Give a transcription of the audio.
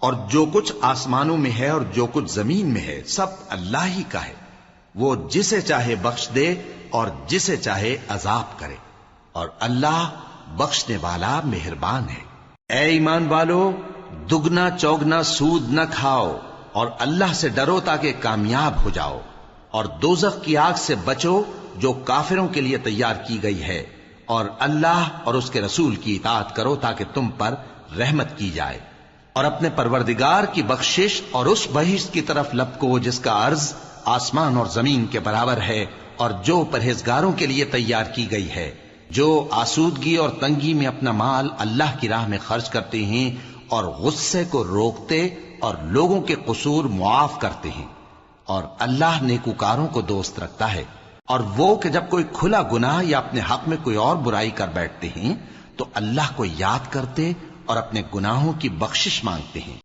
اور جو کچھ آسمانوں میں ہے اور جو کچھ زمین میں ہے سب اللہ ہی کا ہے، وہ جسے چاہے بخش دے اور جسے چاہے عذاب کرے، اور اللہ بخشنے والا مہربان ہے۔ اے ایمان والو، دگنا چوگنا سود نہ کھاؤ اور اللہ سے ڈرو تاکہ کامیاب ہو جاؤ، اور دوزخ کی آگ سے بچو جو کافروں کے لیے تیار کی گئی ہے، اور اللہ اور اس کے رسول کی اطاعت کرو تاکہ تم پر رحمت کی جائے، اور اپنے پروردگار کی بخشش اور اس بہشت کی طرف لپکو جس کا عرض آسمان اور زمین کے برابر ہے، اور جو پرہیزگاروں کے لیے تیار کی گئی ہے، جو آسودگی اور تنگی میں اپنا مال اللہ کی راہ میں خرچ کرتے ہیں اور غصے کو روکتے اور لوگوں کے قصور معاف کرتے ہیں، اور اللہ نیکوکاروں کو دوست رکھتا ہے۔ اور وہ کہ جب کوئی کھلا گناہ یا اپنے حق میں کوئی اور برائی کر بیٹھتے ہیں تو اللہ کو یاد کرتے اور اپنے گناہوں کی بخشش مانگتے ہیں۔